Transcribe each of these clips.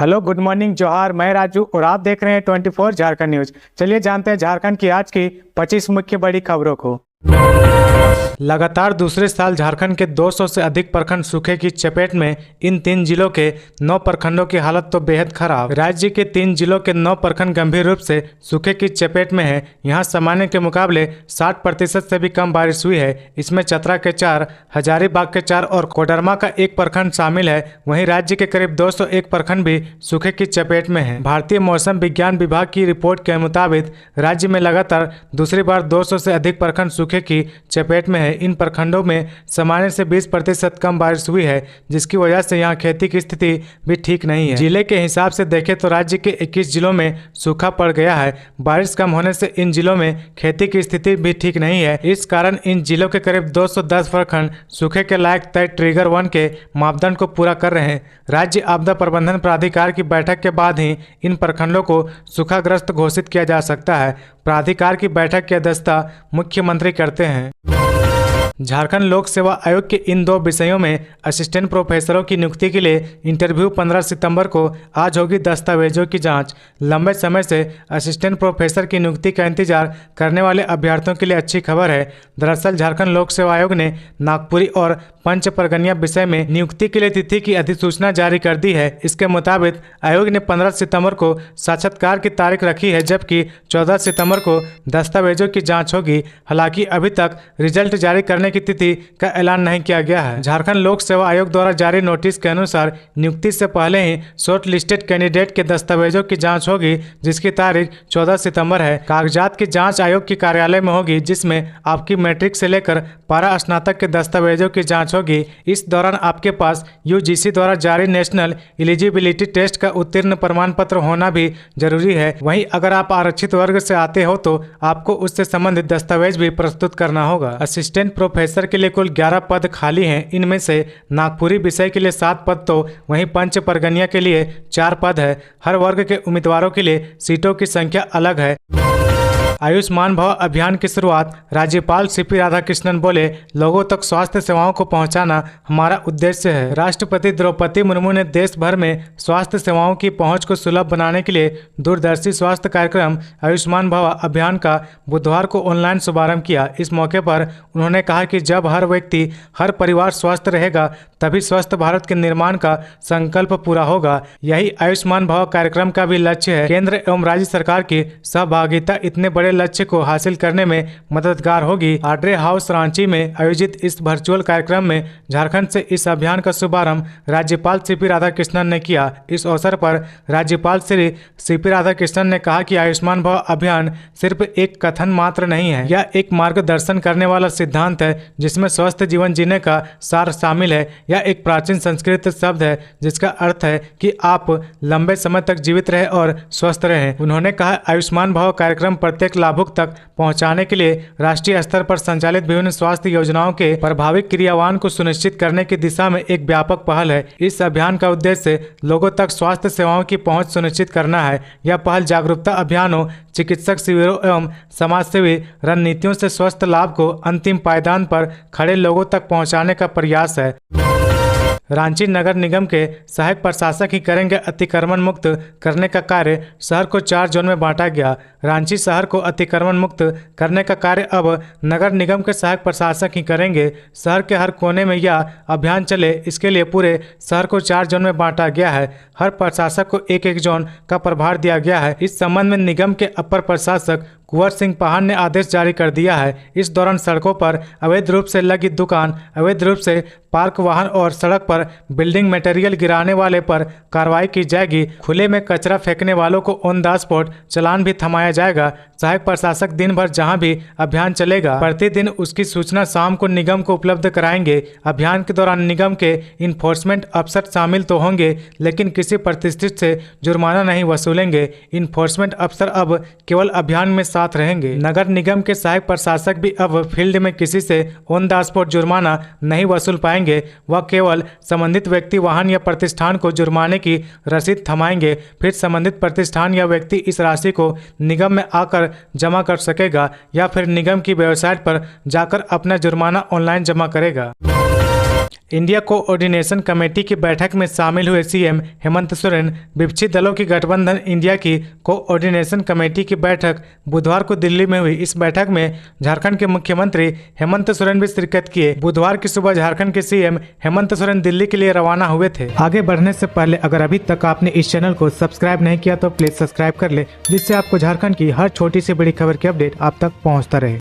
Hello, good morning, जोहार। मैं राजू और आप देख रहे हैं 24 झारखंड न्यूज। चलिए जानते हैं झारखंड की आज की 25 मुख्य बड़ी खबरों को। लगातार दूसरे साल झारखंड के 200 से अधिक प्रखंड सूखे की चपेट में। इन 3 जिलों के 9 प्रखंडों की हालत तो बेहद खराब। राज्य के 3 जिलों के 9 प्रखंड गंभीर रूप से सूखे की चपेट में है। यहाँ सामान्य के मुकाबले 60% से भी कम बारिश हुई है। इसमें चतरा के 4, हजारीबाग के 4 और कोडरमा का 1 प्रखंड शामिल है। वहीं राज्य के करीब 201 प्रखंड भी सूखे की चपेट में है। भारतीय मौसम विज्ञान विभाग की रिपोर्ट के मुताबिक राज्य में लगातार दूसरी बार 200 से अधिक प्रखंड सूखे की चपेट में है। इन प्रखंडों में सामान्य से 20% कम बारिश हुई है, जिसकी वजह से यहाँ खेती की स्थिति भी ठीक नहीं है। जिले के हिसाब से देखें तो राज्य के 21 जिलों में सूखा पड़ गया है। बारिश कम होने से इन जिलों में खेती की स्थिति भी ठीक नहीं है। इस कारण इन जिलों के करीब 210 प्रखंड सूखे के लायक तय ट्रिगर 1 के मापदंड को पूरा कर रहे हैं। राज्य आपदा प्रबंधन प्राधिकार की बैठक के बाद ही इन प्रखंडों को सूखाग्रस्त घोषित किया जा सकता है। प्राधिकार की बैठक की अध्यक्षता मुख्यमंत्री करते हैं। झारखंड लोक सेवा आयोग के इन 2 विषयों में असिस्टेंट प्रोफेसरों की नियुक्ति के लिए इंटरव्यू 15 सितंबर को आज होगी। दस्तावेजों की जांच। लंबे समय से असिस्टेंट प्रोफेसर की नियुक्ति का इंतजार करने वाले अभ्यर्थियों के लिए अच्छी खबर है। दरअसल झारखंड लोक सेवा आयोग ने नागपुरी और पंच परगनिया विषय में नियुक्ति के लिए तिथि की अधिसूचना जारी कर दी है। इसके मुताबिक आयोग ने 15 सितंबर को साक्षात्कार की तारीख रखी है, जबकि 14 सितंबर को दस्तावेजों की जांच होगी। हालांकि अभी तक रिजल्ट जारी करने की तिथि का ऐलान नहीं किया गया है। झारखंड लोक सेवा आयोग द्वारा जारी नोटिस के अनुसार नियुक्ति से पहले ही शॉर्ट लिस्टेड कैंडिडेट के दस्तावेजों की जांच होगी, जिसकी तारीख 14 सितंबर है। कागजात की जांच आयोग के कार्यालय में होगी, जिसमें आपकी मैट्रिक से लेकर पारा स्नातक के दस्तावेजों की जांच होगी। इस दौरान आपके पास यूजीसी द्वारा जारी नेशनल एलिजिबिलिटी टेस्ट का उत्तीर्ण प्रमाण पत्र होना भी जरूरी है। वहीं अगर आप आरक्षित वर्ग से आते हो तो आपको उससे संबंधित दस्तावेज भी प्रस्तुत करना होगा। असिस्टेंट प्रोफेसर के लिए कुल 11 पद खाली हैं। इनमें से नागपुरी विषय के लिए 7 पद तो वहीं पंच परगनिया के लिए 4 पद है। हर वर्ग के उम्मीदवारों के लिए सीटों की संख्या अलग है। आयुष्मान भव अभियान की शुरुआत राज्यपाल सीपी राधाकृष्णन बोले, लोगों तक स्वास्थ्य सेवाओं को पहुंचाना हमारा उद्देश्य है। राष्ट्रपति द्रौपदी मुर्मू ने देश भर में स्वास्थ्य सेवाओं की पहुंच को सुलभ बनाने के लिए दूरदर्शी स्वास्थ्य कार्यक्रम आयुष्मान भव अभियान का बुधवार को ऑनलाइन शुभारंभ किया। इस मौके पर उन्होंने कहा कि जब हर व्यक्ति, हर परिवार स्वस्थ रहेगा, तभी स्वस्थ भारत के निर्माण का संकल्प पूरा होगा। यही आयुष्मान भव कार्यक्रम का भी लक्ष्य है। केंद्र एवं राज्य सरकार की सहभागिता इतने बड़े लक्ष्य को हासिल करने में मददगार होगी। आड्रे हाउस रांची में आयोजित इस वर्चुअल कार्यक्रम में झारखंड से इस अभियान का शुभारंभ राज्यपाल सीपी राधाकृष्णन ने किया। इस अवसर पर राज्यपाल श्री सीपी राधाकृष्णन ने कहा कि आयुष्मान भव अभियान सिर्फ एक कथन मात्र नहीं है, यह एक मार्गदर्शन करने वाला सिद्धांत है जिसमें स्वस्थ जीवन जीने का सार शामिल है। यह एक प्राचीन संस्कृत शब्द है जिसका अर्थ है कि आप लंबे समय तक जीवित रहे और स्वस्थ रहे। उन्होंने कहा, आयुष्मान भव कार्यक्रम प्रत्येक लाभुक तक पहुंचाने के लिए राष्ट्रीय स्तर पर संचालित विभिन्न स्वास्थ्य योजनाओं के प्रभावी क्रियान्वयन को सुनिश्चित करने की दिशा में एक व्यापक पहल है। इस अभियान का उद्देश्य लोगों तक स्वास्थ्य सेवाओं की पहुंच सुनिश्चित करना है। यह पहल जागरूकता अभियानों, चिकित्सक शिविरों एवं समाजसेवी रणनीतियों से स्वस्थ लाभ को अंतिम पायदान पर खड़े लोगों तक पहुंचाने का प्रयास है। रांची नगर निगम के सहायक प्रशासक ही करेंगे अतिक्रमण मुक्त करने का कार्य। शहर को 4 जोन में बांटा गया। रांची शहर को अतिक्रमण मुक्त करने का कार्य अब नगर निगम के सहायक प्रशासक ही करेंगे। शहर के हर कोने में यह अभियान चले, इसके लिए पूरे शहर को 4 जोन में बांटा गया है। हर प्रशासक को एक जोन का प्रभार दिया गया है। इस संबंध में निगम के अपर प्रशासक कुंवर सिंह पहान ने आदेश जारी कर दिया है। इस दौरान सड़कों पर अवैध रूप से लगी दुकान, अवैध रूप से पार्क वाहन और सड़क पर बिल्डिंग मटेरियल गिराने वाले पर कार्रवाई की जाएगी। खुले में कचरा फेंकने वालों को ऑन द स्पॉट चालान भी थमाया जाएगा। सहायक प्रशासक दिन भर जहां भी अभियान चलेगा, प्रतिदिन उसकी सूचना शाम को निगम को उपलब्ध कराएंगे। अभियान के दौरान निगम के इन्फोर्समेंट अफसर शामिल तो होंगे, लेकिन किसी प्रतिष्ठित से जुर्माना नहीं वसूलेंगे। इन्फोर्समेंट अफसर अब केवल अभियान में साथ रहेंगे। नगर निगम के सहायक प्रशासक भी अब फील्ड में किसी से ऑन द स्पॉट जुर्माना नहीं वसूल पाएंगे। वह केवल संबंधित व्यक्ति, वाहन या प्रतिष्ठान को जुर्माने की रसीद थमाएंगे। फिर संबंधित प्रतिष्ठान या व्यक्ति इस राशि को निगम में आकर जमा कर सकेगा या फिर निगम की वेबसाइट पर जाकर अपना जुर्माना ऑनलाइन जमा करेगा। इंडिया कोऑर्डिनेशन कमेटी की बैठक में शामिल हुए सीएम हेमंत सोरेन। विपक्षी दलों की गठबंधन इंडिया की कोऑर्डिनेशन कमेटी की बैठक बुधवार को दिल्ली में हुई। इस बैठक में झारखंड के मुख्यमंत्री हेमंत सोरेन भी शिरकत किए। बुधवार की सुबह झारखंड के सीएम हेमंत सोरेन दिल्ली के लिए रवाना हुए थे। आगे बढ़ने से पहले अगर अभी तक आपने इस चैनल को सब्सक्राइब नहीं किया तो प्लीज सब्सक्राइब कर ले, जिससे आपको झारखंड की हर छोटी से बड़ी खबर की अपडेट आप तक पहुँचता रहे।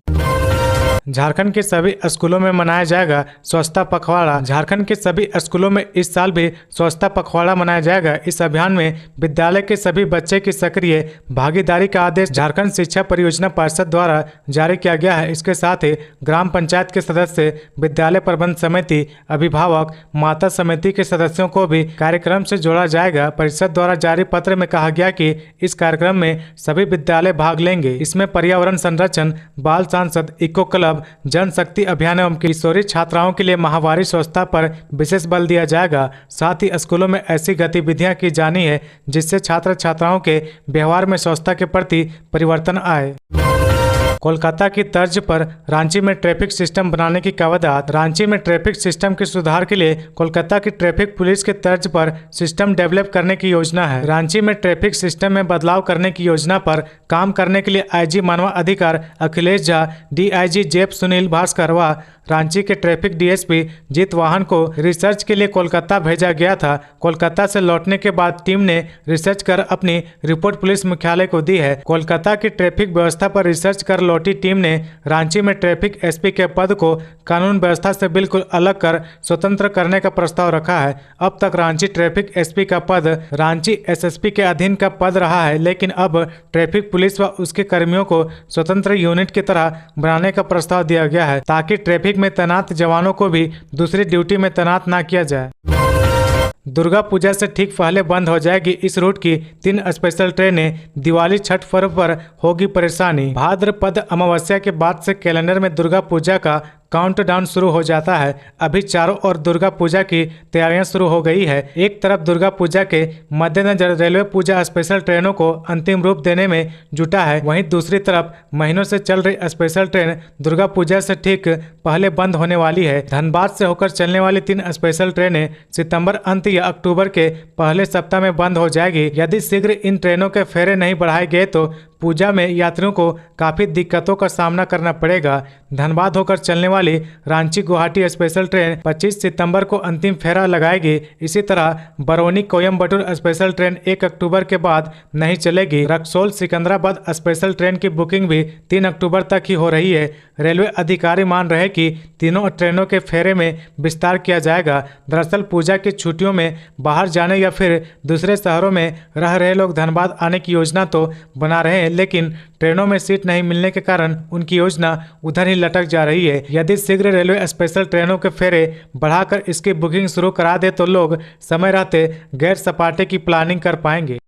झारखंड के सभी स्कूलों में मनाया जाएगा स्वच्छता पखवाड़ा। झारखंड के सभी स्कूलों में इस साल भी स्वच्छता पखवाड़ा मनाया जाएगा। इस अभियान में विद्यालय के सभी बच्चे की सक्रिय भागीदारी का आदेश झारखंड शिक्षा परियोजना परिषद द्वारा जारी किया गया है। इसके साथ ही ग्राम पंचायत के सदस्य, विद्यालय प्रबंध समिति, अभिभावक, माता समिति के सदस्यों को भी कार्यक्रम से जोड़ा जाएगा। परिषद द्वारा जारी पत्र में कहा गया कि इस कार्यक्रम में सभी विद्यालय भाग लेंगे। इसमें पर्यावरण संरक्षण, बाल सांसद, इको क्लब, जन शक्ति अभियान एवं किशोरी छात्राओं के लिए माहवारी स्वच्छता पर विशेष बल दिया जाएगा। साथ ही स्कूलों में ऐसी गतिविधियां की जानी है जिससे छात्र छात्राओं के व्यवहार में स्वच्छता के प्रति परिवर्तन आए। कोलकाता की तर्ज पर रांची में ट्रैफिक सिस्टम बनाने की कवायद। रांची में ट्रैफिक सिस्टम के सुधार के लिए कोलकाता की ट्रैफिक पुलिस के तर्ज पर सिस्टम डेवलप करने की योजना है। रांची में ट्रैफिक सिस्टम में बदलाव करने की योजना पर काम करने के लिए आईजी मानव अधिकार अखिलेश झा, डीआईजी जेप सुनील भास्करवा, रांची के ट्रैफिक डीएसपी जीत वाहन को रिसर्च के लिए कोलकाता भेजा गया था। कोलकाता से लौटने के बाद टीम ने रिसर्च कर अपनी रिपोर्ट पुलिस मुख्यालय को दी है। कोलकाता की ट्रैफिक व्यवस्था पर रिसर्च कर लौटी टीम ने रांची में ट्रैफिक एसपी के पद को कानून व्यवस्था से बिल्कुल अलग कर स्वतंत्र करने का प्रस्ताव रखा है। अब तक रांची ट्रैफिक एसपी का पद रांची एसएसपी के अधीन का पद रहा है, लेकिन अब ट्रैफिक पुलिस व उसके कर्मियों को स्वतंत्र यूनिट की तरह बनाने का प्रस्ताव दिया गया है, ताकि ट्रैफिक में तैनात जवानों को भी दूसरी ड्यूटी में तैनात न किया जाए। दुर्गा पूजा से ठीक पहले बंद हो जाएगी इस रूट की 3 स्पेशल ट्रेनें। दिवाली छठ पर्व पर होगी परेशानी। भाद्रपद अमावस्या के बाद से कैलेंडर में दुर्गा पूजा का काउंटडाउन शुरू हो जाता है। अभी चारों ओर दुर्गा पूजा की तैयारियां शुरू हो गई है। एक तरफ दुर्गा पूजा के मद्देनजर रेलवे पूजा स्पेशल ट्रेनों को अंतिम रूप देने में जुटा है, वहीं दूसरी तरफ महीनों से चल रही स्पेशल ट्रेन दुर्गा पूजा से ठीक पहले बंद होने वाली है। धनबाद से होकर चलने वाली 3 स्पेशल ट्रेनें सितंबर अंत या अक्टूबर के पहले सप्ताह में बंद हो जाएगी। यदि शीघ्र इन ट्रेनों के फेरे नहीं बढ़ाए गए तो पूजा में यात्रियों को काफ़ी दिक्कतों का सामना करना पड़ेगा। धनबाद होकर चलने वाली रांची गुवाहाटी स्पेशल ट्रेन 25 सितंबर को अंतिम फेरा लगाएगी। इसी तरह बरौनी कोयम्बटूर स्पेशल ट्रेन 1 अक्टूबर के बाद नहीं चलेगी। रक्सौल सिकंदराबाद स्पेशल ट्रेन की बुकिंग भी 3 अक्टूबर तक ही हो रही है। रेलवे अधिकारी मान रहे कि तीनों ट्रेनों के फेरे में विस्तार किया जाएगा। दरअसल पूजा की छुट्टियों में बाहर जाने या फिर दूसरे शहरों में रह रहे लोग धनबाद आने की योजना तो बना रहे हैं, लेकिन ट्रेनों में सीट नहीं मिलने के कारण उनकी योजना उधर ही लटक जा रही है। यदि शीघ्र रेलवे स्पेशल ट्रेनों के फेरे बढ़ाकर इसकी बुकिंग शुरू करा दे तो लोग समय रहते गैर सपाटे की प्लानिंग कर पाएंगे।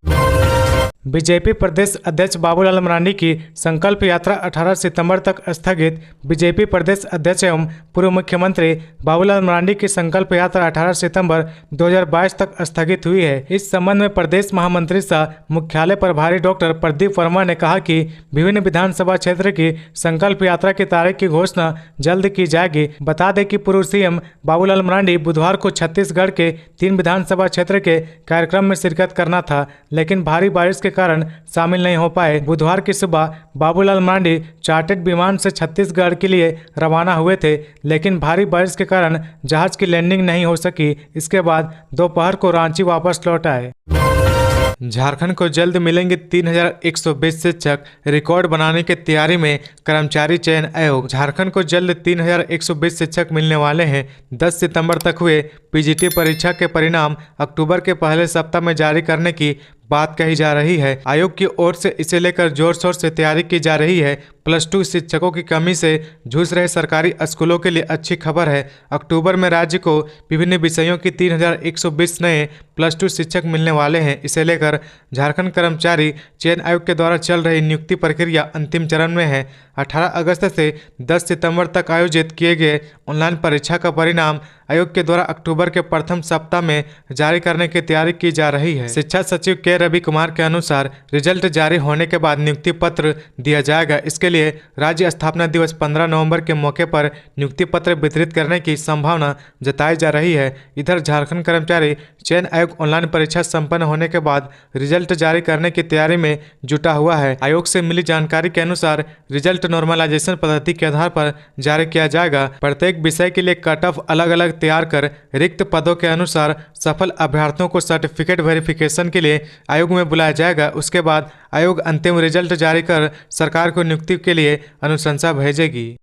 बीजेपी प्रदेश अध्यक्ष बाबूलाल मरांडी की संकल्प यात्रा 18 सितंबर तक स्थगित। बीजेपी प्रदेश अध्यक्ष एवं पूर्व मुख्यमंत्री बाबूलाल मरांडी की संकल्प यात्रा 18 सितंबर 2022 तक स्थगित हुई है। इस संबंध में प्रदेश महामंत्री सह मुख्यालय प्रभारी डॉक्टर प्रदीप वर्मा ने कहा कि विभिन्न विधानसभा क्षेत्र की संकल्प यात्रा की तारीख की घोषणा जल्द की जाएगी। बता दें कि पूर्व सीएम बाबूलाल मरांडी बुधवार को छत्तीसगढ़ के 3 विधानसभा क्षेत्र के कार्यक्रम में शिरकत करना था, लेकिन भारी बारिश के कारण शामिल नहीं हो पाए। बुधवार की सुबह बाबूलाल मरांडी चार्टर्ड विमान से छत्तीसगढ़ के लिए रवाना हुए थे, लेकिन भारी बारिश के कारण जहाज की लैंडिंग नहीं हो सकी। इसके बाद दोपहर को रांची वापस लौट आए। झारखंड को जल्द मिलेंगे 3120 शिक्षक। रिकॉर्ड बनाने की तैयारी में कर्मचारी चयन आयोग। झारखंड को जल्द 3120 शिक्षक मिलने वाले हैं। 10 सितंबर तक हुए पीजीटी परीक्षा के परिणाम अक्टूबर के पहले सप्ताह में जारी करने की बात कही जा रही है। आयोग की ओर से इसे लेकर जोर शोर से तैयारी की जा रही है। +2 शिक्षकों की कमी से जूझ रहे सरकारी स्कूलों के लिए अच्छी खबर है। अक्टूबर में राज्य को विभिन्न विषयों की 3120 नए +2 शिक्षक मिलने वाले हैं। इसे लेकर झारखंड कर्मचारी चयन आयोग के द्वारा चल रही नियुक्ति प्रक्रिया अंतिम चरण में है। 18 अगस्त से 10 सितंबर तक आयोजित किए गए ऑनलाइन परीक्षा का परिणाम आयोग के द्वारा अक्टूबर के प्रथम सप्ताह में जारी करने की तैयारी की जा रही है। शिक्षा सचिव के रवि कुमार के अनुसार रिजल्ट जारी होने के बाद नियुक्ति पत्र दिया जाएगा। इसके लिए राज्य स्थापना दिवस 15 नवंबर के मौके पर नियुक्ति पत्र वितरित करने की संभावना जताई जा रही है। इधर झारखंड कर्मचारी चयन आयोग ऑनलाइन परीक्षा संपन्न होने के बाद रिजल्ट जारी करने की तैयारी में जुटा हुआ है। आयोग से मिली जानकारी के अनुसार रिजल्ट नॉर्मलाइजेशन पद्धति के आधार पर जारी किया जाएगा। प्रत्येक विषय के लिए कट ऑफ अलग अलग तैयार कर रिक्त पदों के अनुसार सफल अभ्यर्थियों को सर्टिफिकेट वेरिफिकेशन के लिए आयोग में बुलाया जाएगा। उसके बाद आयोग अंतिम रिजल्ट जारी कर सरकार को नियुक्ति के लिए अनुशंसा भेजेगी।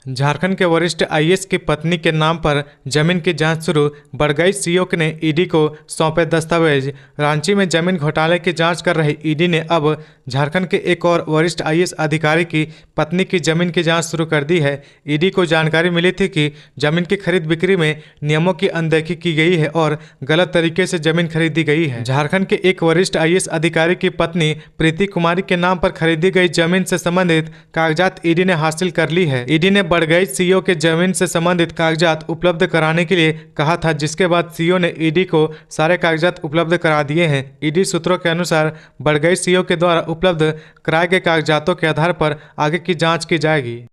झारखंड के वरिष्ठ आईएएस की पत्नी के नाम पर जमीन की जांच शुरू। बड़गई सीओ ने ईडी को सौंपे दस्तावेज। रांची में जमीन घोटाले की जांच कर रही ईडी ने अब झारखंड के एक और वरिष्ठ आईएएस अधिकारी की पत्नी की जमीन की जांच शुरू कर दी है। ईडी को जानकारी मिली थी कि जमीन की खरीद बिक्री में नियमों की अनदेखी की गई है और गलत तरीके से जमीन खरीदी गई है। झारखंड के एक वरिष्ठ आईएएस अधिकारी की पत्नी प्रीति कुमारी के नाम पर खरीदी गई जमीन से संबंधित कागजात ईडी ने हासिल कर ली है। ईडी ने बड़गई सीओ के जमीन से संबंधित कागजात उपलब्ध कराने के लिए कहा था, जिसके बाद सीओ ने ईडी को सारे कागजात उपलब्ध करा दिए हैं। ईडी सूत्रों के अनुसार बड़गई सीओ के द्वारा उपलब्ध कराए गए कागजातों के आधार पर आगे की जांच की जाएगी।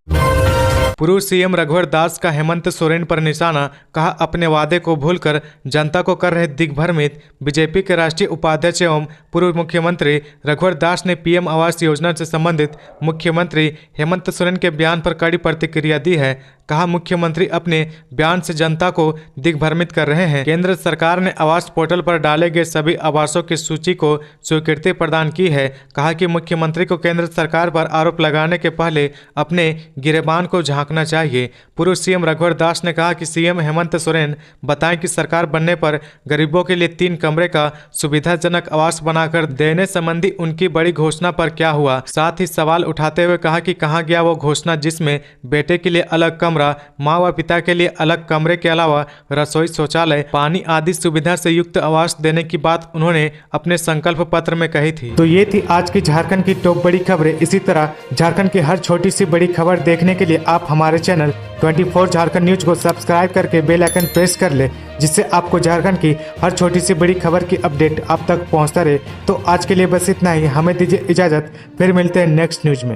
पूर्व सीएम रघुवर दास का हेमंत सोरेन पर निशाना। कहा, अपने वादे को भूलकर जनता को कर रहे दिग्भ्रमित। बीजेपी के राष्ट्रीय उपाध्यक्ष एवं पूर्व मुख्यमंत्री रघुवर दास ने पीएम आवास योजना से संबंधित मुख्यमंत्री हेमंत सोरेन के बयान पर कड़ी प्रतिक्रिया दी है। कहा, मुख्यमंत्री अपने बयान से जनता को दिग्भ्रमित कर रहे हैं। केंद्र सरकार ने आवास पोर्टल पर डाले गए सभी आवासों की सूची को स्वीकृति प्रदान की है। कहा कि मुख्यमंत्री को केंद्र सरकार पर आरोप लगाने के पहले अपने गिरेबान को झांकना चाहिए। पूर्व सीएम रघुवर दास ने कहा कि सीएम हेमंत सोरेन बताएं कि सरकार बनने पर गरीबों के लिए 3 कमरे का सुविधाजनक आवास बनाकर देने संबंधी उनकी बड़ी घोषणा पर क्या हुआ। साथ ही सवाल उठाते हुए कहा कि कहां गया वो घोषणा जिसमें बेटे के लिए अलग कमरा, माँ व पिता के लिए अलग कमरे के अलावा रसोई, शौचालय, पानी आदि सुविधा से युक्त आवास देने की बात उन्होंने अपने संकल्प पत्र में कही थी। तो ये थी आज की झारखंड की टॉप बड़ी खबरें। इसी तरह झारखंड की हर छोटी सी बड़ी खबर देखने के लिए आप हमारे चैनल 24 झारखंड न्यूज को सब्सक्राइब करके बेल आइकन प्रेस कर ले, जिससे आपको झारखंड की हर छोटी सी बड़ी खबर की अपडेट आप तक पहुंचता रहे। तो आज के लिए बस इतना ही। हमें दीजिए इजाजत, फिर मिलते हैं नेक्स्ट न्यूज में।